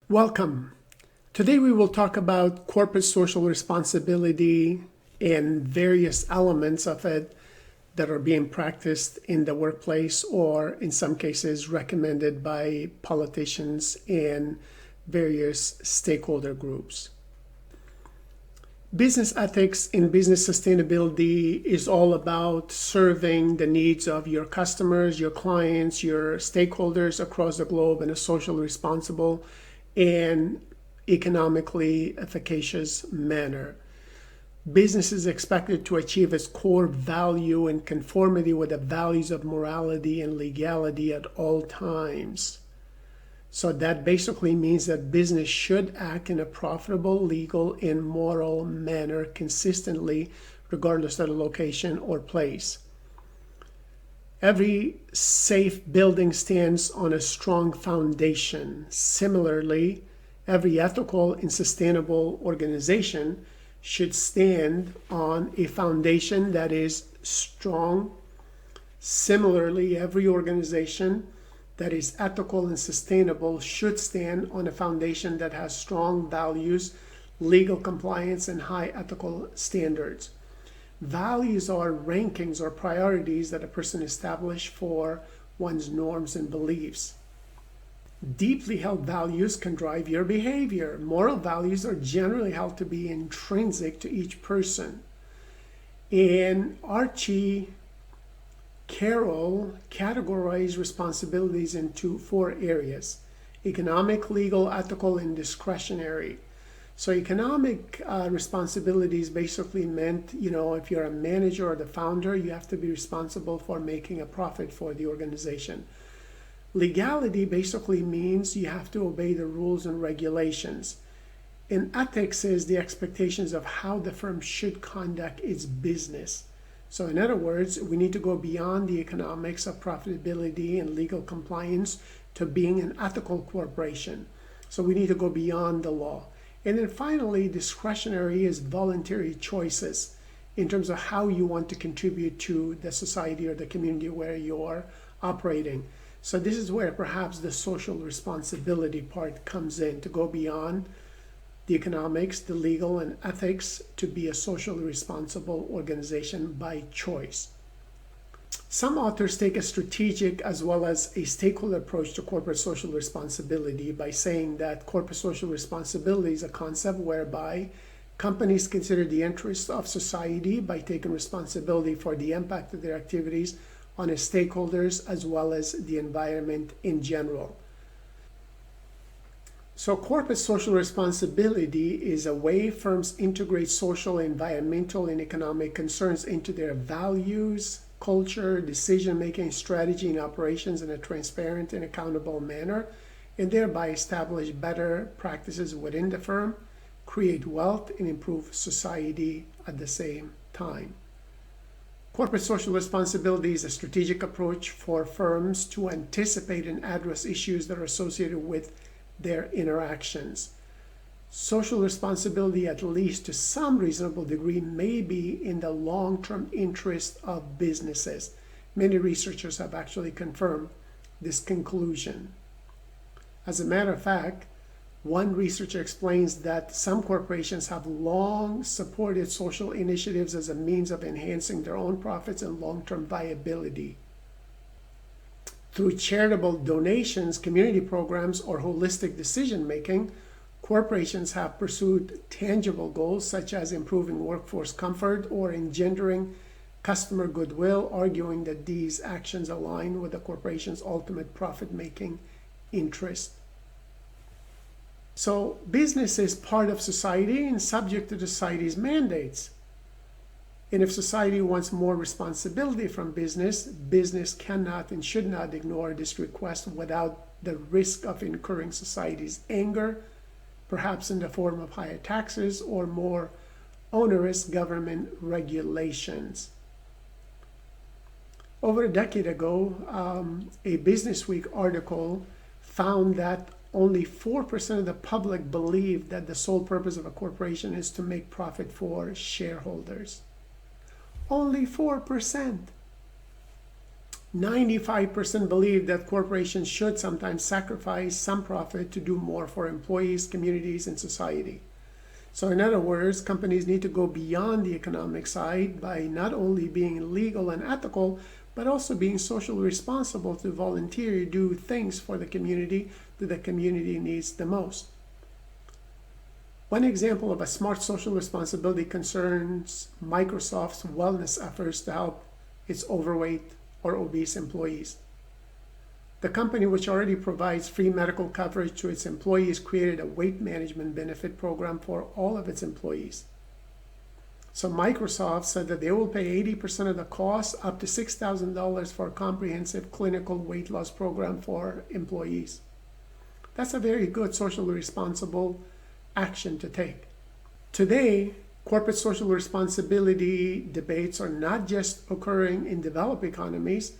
Welcome. Today we will talk about corporate social responsibility and various elements of it that are being practiced in the workplace or in some cases recommended by politicians and various stakeholder groups. Business ethics and business sustainability is all about serving the needs of your customers, your clients, your stakeholders across the globe in a socially responsible and economically efficacious manner. Business is expected to achieve its core value in conformity with the values of morality and legality at all times. So that basically means that business should act in a profitable, legal, and moral manner consistently, regardless of the location or place. Every safe building stands on a strong foundation. Similarly, every ethical and sustainable organization should stand on a foundation that is strong. Similarly, every organization that is ethical and sustainable should stand on a foundation that has strong values, legal compliance, and high ethical standards. Values are rankings or priorities that a person establishes for one's norms and beliefs. Deeply held values can drive your behavior. Moral values are generally held to be intrinsic to each person. And Archie Carroll categorized responsibilities into 4 areas: economic, legal, ethical, and discretionary. So economic responsibilities basically meant, if you're a manager or the founder, you have to be responsible for making a profit for the organization. Legality basically means you have to obey the rules and regulations. And ethics is the expectations of how the firm should conduct its business. So in other words, we need to go beyond the economics of profitability and legal compliance to being an ethical corporation. So we need to go beyond the law. And then finally, discretionary is voluntary choices in terms of how you want to contribute to the society or the community where you're operating. So this is where perhaps the social responsibility part comes in, to go beyond the economics, the legal, and ethics to be a socially responsible organization by choice. Some authors take a strategic as well as a stakeholder approach to corporate social responsibility by saying that corporate social responsibility is a concept whereby companies consider the interests of society by taking responsibility for the impact of their activities on its stakeholders as well as the environment in general. So corporate social responsibility is a way firms integrate social, environmental, and economic concerns into their values, culture, decision-making, strategy, and operations in a transparent and accountable manner, and thereby establish better practices within the firm, create wealth, and improve society at the same time. Corporate social responsibility is a strategic approach for firms to anticipate and address issues that are associated with their interactions. Social responsibility, at least to some reasonable degree, may be in the long-term interest of businesses. Many researchers have actually confirmed this conclusion. As a matter of fact, one researcher explains that some corporations have long supported social initiatives as a means of enhancing their own profits and long-term viability. Through charitable donations, community programs, or holistic decision-making, corporations have pursued tangible goals such as improving workforce comfort or engendering customer goodwill, arguing that these actions align with the corporation's ultimate profit-making interest. So business is part of society and subject to society's mandates. And if society wants more responsibility from business, business cannot and should not ignore this request without the risk of incurring society's anger, perhaps in the form of higher taxes or more onerous government regulations. Over a decade ago, a Business Week article found that only 4% of the public believe that the sole purpose of a corporation is to make profit for shareholders. Only 4%. 95% believe that corporations should sometimes sacrifice some profit to do more for employees, communities, and society. So in other words, companies need to go beyond the economic side by not only being legal and ethical, but also being socially responsible to voluntarily do things for the community that the community needs the most. One example of a smart social responsibility concerns Microsoft's wellness efforts to help its overweight or obese employees. The company, which already provides free medical coverage to its employees, created a weight management benefit program for all of its employees. So Microsoft said that they will pay 80% of the cost, up to $6,000, for a comprehensive clinical weight loss program for employees. That's a very good socially responsible action to take. Today, corporate social responsibility debates are not just occurring in developed economies.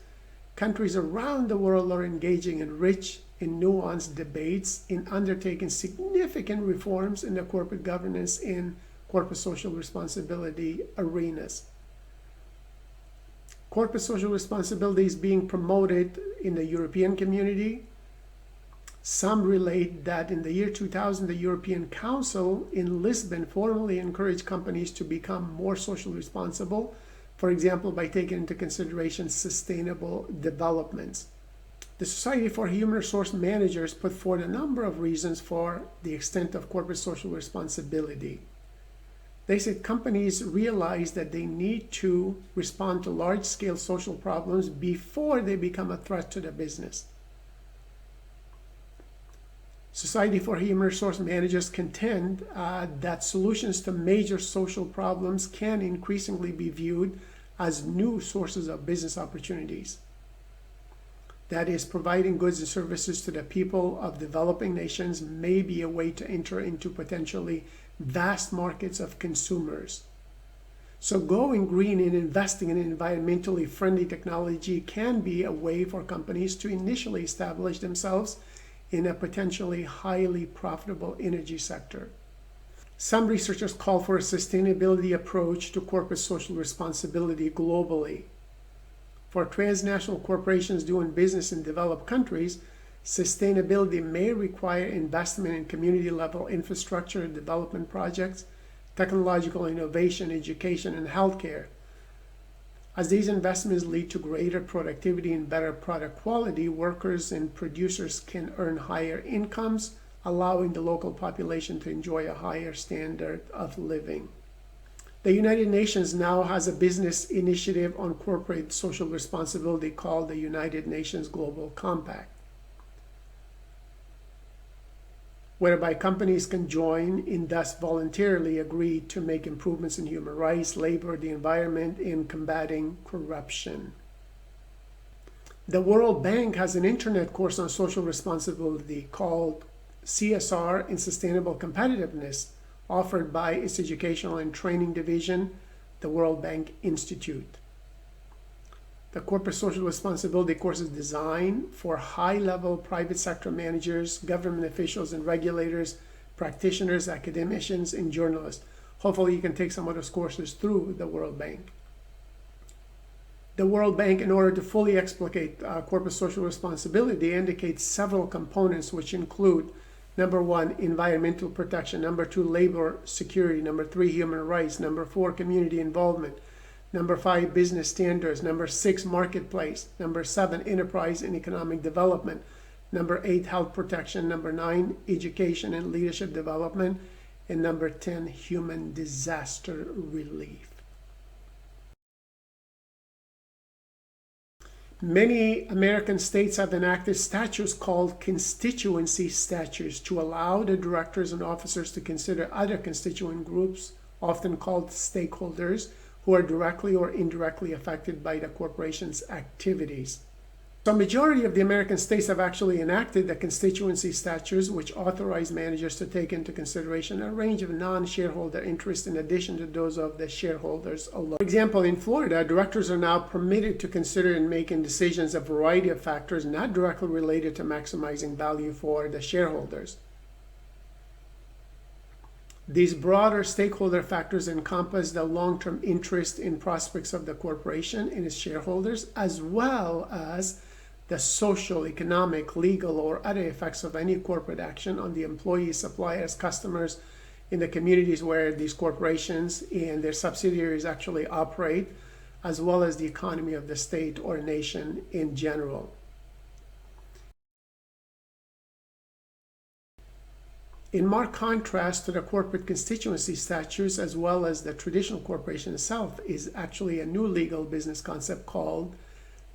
Countries around the world are engaging in rich and nuanced debates in undertaking significant reforms in the corporate governance and corporate social responsibility arenas. Corporate social responsibility is being promoted in the European community. Some relate that in the year 2000, the European Council in Lisbon formally encouraged companies to become more socially responsible, for example, by taking into consideration sustainable developments. The Society for Human Resource Managers put forward a number of reasons for the extent of corporate social responsibility. They said companies realize that they need to respond to large-scale social problems before they become a threat to the business. Society for Human Resource Managers contend that solutions to major social problems can increasingly be viewed as new sources of business opportunities. That is, providing goods and services to the people of developing nations may be a way to enter into potentially vast markets of consumers. So going green and investing in environmentally friendly technology can be a way for companies to initially establish themselves in a potentially highly profitable energy sector. Some researchers call for a sustainability approach to corporate social responsibility globally. For transnational corporations doing business in developed countries, sustainability may require investment in community-level infrastructure development projects, technological innovation, education, and healthcare. As these investments lead to greater productivity and better product quality, workers and producers can earn higher incomes, allowing the local population to enjoy a higher standard of living. The United Nations now has a business initiative on corporate social responsibility called the United Nations Global Compact, whereby companies can join and thus voluntarily agree to make improvements in human rights, labor, the environment, and combating corruption. The World Bank has an internet course on social responsibility called CSR and Sustainable Competitiveness, offered by its educational and training division, the World Bank Institute. The corporate social responsibility course is designed for high-level private sector managers, government officials and regulators, practitioners, academicians, and journalists. Hopefully you can take some of those courses through the World Bank. The World Bank, in order to fully explicate corporate social responsibility, indicates several components, which include: number 1, environmental protection; number 2, labor security; number 3, human rights; number 4, community involvement; number 5, business standards; number 6, marketplace; number 7, enterprise and economic development; number 8, health protection; number 9, education and leadership development; and number 10, human disaster relief. Many American states have enacted statutes called constituency statutes to allow the directors and officers to consider other constituent groups, often called stakeholders, who are directly or indirectly affected by the corporation's activities. So a majority of the American states have actually enacted the constituency statutes, which authorize managers to take into consideration a range of non-shareholder interests in addition to those of the shareholders alone. For example, in Florida, directors are now permitted to consider in making decisions a variety of factors not directly related to maximizing value for the shareholders. These broader stakeholder factors encompass the long-term interest in prospects of the corporation and its shareholders, as well as the social, economic, legal, or other effects of any corporate action on the employees, suppliers, customers in the communities where these corporations and their subsidiaries actually operate, as well as the economy of the state or nation in general. In marked contrast to the corporate constituency statutes, as well as the traditional corporation itself, is actually a new legal business concept called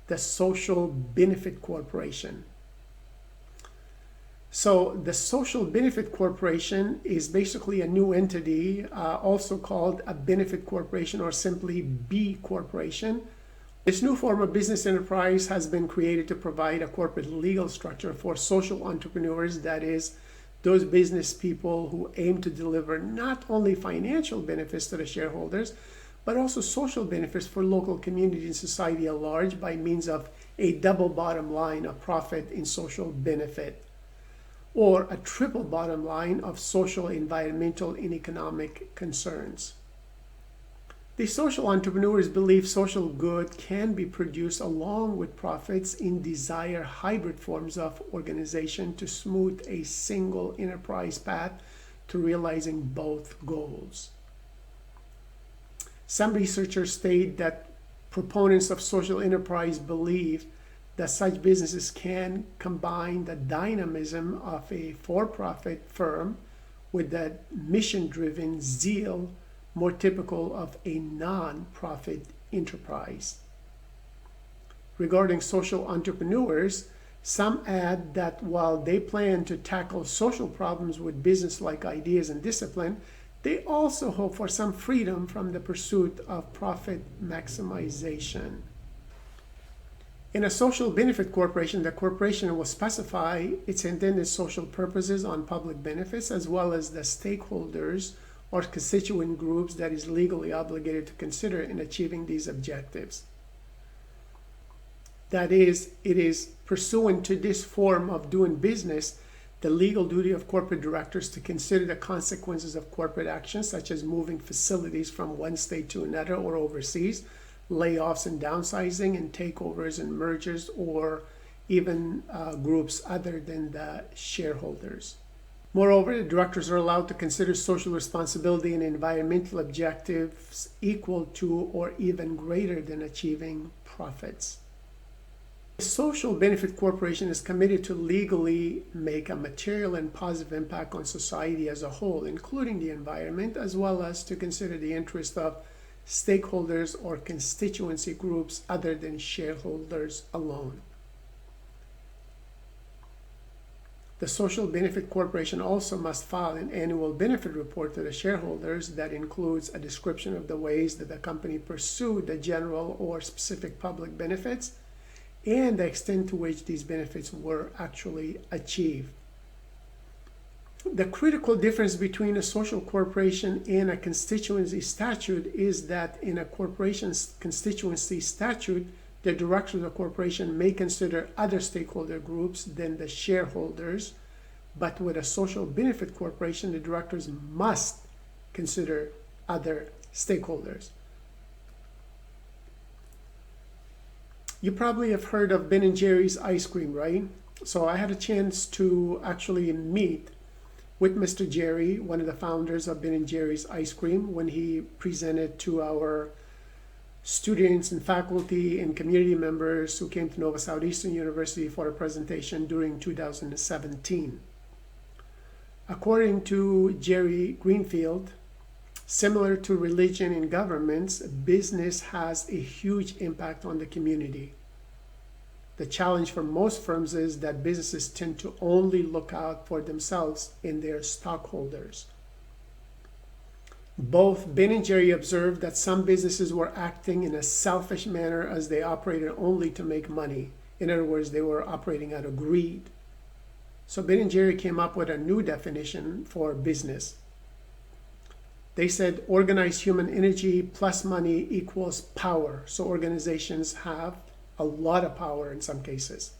the social benefit corporation. So the social benefit corporation is basically a new entity, also called a benefit corporation or simply B corporation. This new form of business enterprise has been created to provide a corporate legal structure for social entrepreneurs, that is, those business people who aim to deliver not only financial benefits to the shareholders, but also social benefits for local community and society at large by means of a double bottom line of profit in social benefit, or a triple bottom line of social, environmental, and economic concerns. The social entrepreneurs believe social good can be produced along with profits in desired hybrid forms of organization to smooth a single enterprise path to realizing both goals. Some researchers state that proponents of social enterprise believe that such businesses can combine the dynamism of a for-profit firm with the mission-driven zeal more typical of a non-profit enterprise. Regarding social entrepreneurs, some add that while they plan to tackle social problems with business-like ideas and discipline, they also hope for some freedom from the pursuit of profit maximization. In a social benefit corporation, the corporation will specify its intended social purposes on public benefits, as well as the stakeholders or constituent groups that is legally obligated to consider in achieving these objectives. That is, it is pursuant to this form of doing business the legal duty of corporate directors to consider the consequences of corporate actions, such as moving facilities from one state to another or overseas, layoffs and downsizing, and takeovers and mergers, or even groups other than the shareholders. Moreover, the directors are allowed to consider social responsibility and environmental objectives equal to or even greater than achieving profits. The social benefit corporation is committed to legally make a material and positive impact on society as a whole, including the environment, as well as to consider the interest of stakeholders or constituency groups other than shareholders alone. The social benefit corporation also must file an annual benefit report to the shareholders that includes a description of the ways that the company pursued the general or specific public benefits and the extent to which these benefits were actually achieved. The critical difference between a social corporation and a constituency statute is that in a corporation's constituency statute, the director of the corporation may consider other stakeholder groups than the shareholders, but with a social benefit corporation, the directors must consider other stakeholders. You probably have heard of Ben & Jerry's ice cream, right? So I had a chance to actually meet with Mr. Jerry, one of the founders of Ben & Jerry's ice cream, when he presented to our students and faculty and community members who came to Nova Southeastern University for a presentation during 2017. According to Jerry Greenfield, similar to religion and governments, business has a huge impact on the community. The challenge for most firms is that businesses tend to only look out for themselves and their stockholders. Both Ben and Jerry observed that some businesses were acting in a selfish manner as they operated only to make money. In other words, they were operating out of greed. So Ben and Jerry came up with a new definition for business. They said organized human energy plus money equals power. So organizations have a lot of power in some cases.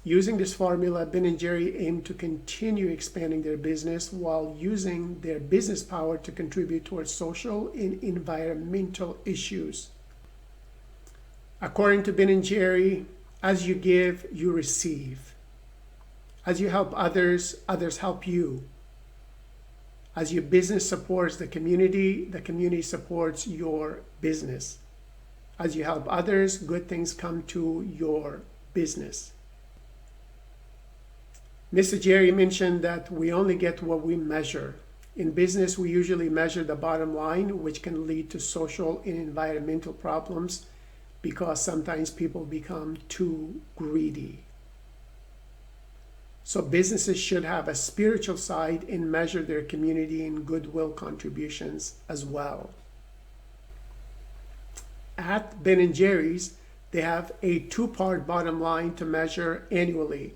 Using this formula, Ben and Jerry aim to continue expanding their business while using their business power to contribute towards social and environmental issues. According to Ben and Jerry, as you give, you receive. As you help others, others help you. As your business supports the community supports your business. As you help others, good things come to your business. Mr. Jerry mentioned that we only get what we measure. In business, we usually measure the bottom line, which can lead to social and environmental problems because sometimes people become too greedy. So businesses should have a spiritual side and measure their community and goodwill contributions as well. At Ben & Jerry's, they have a two-part bottom line to measure annually.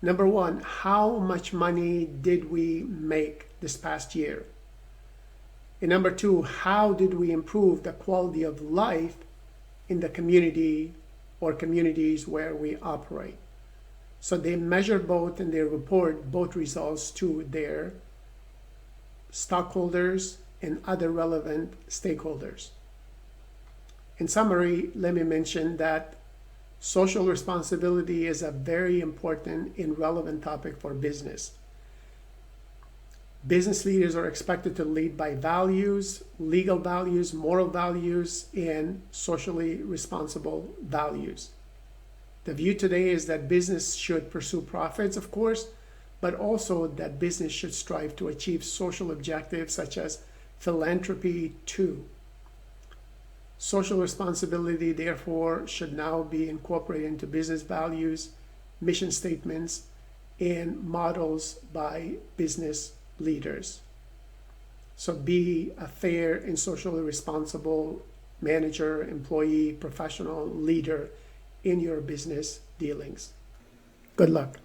Number one, how much money did we make this past year? And number two, how did we improve the quality of life in the community or communities where we operate? So they measure both and they report both results to their stockholders and other relevant stakeholders. In summary, let me mention that social responsibility is a very important and relevant topic for business. Business leaders are expected to lead by values, legal values, moral values, and socially responsible values. The view today is that business should pursue profits, of course, but also that business should strive to achieve social objectives such as philanthropy too. Social responsibility, therefore, should now be incorporated into business values, mission statements, and models by business leaders. So be a fair and socially responsible manager, employee, professional, leader in your business dealings. Good luck.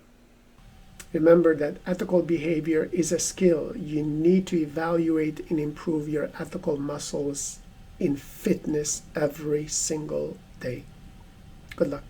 Remember that ethical behavior is a skill. You need to evaluate and improve your ethical muscles in fitness every single day. Good luck.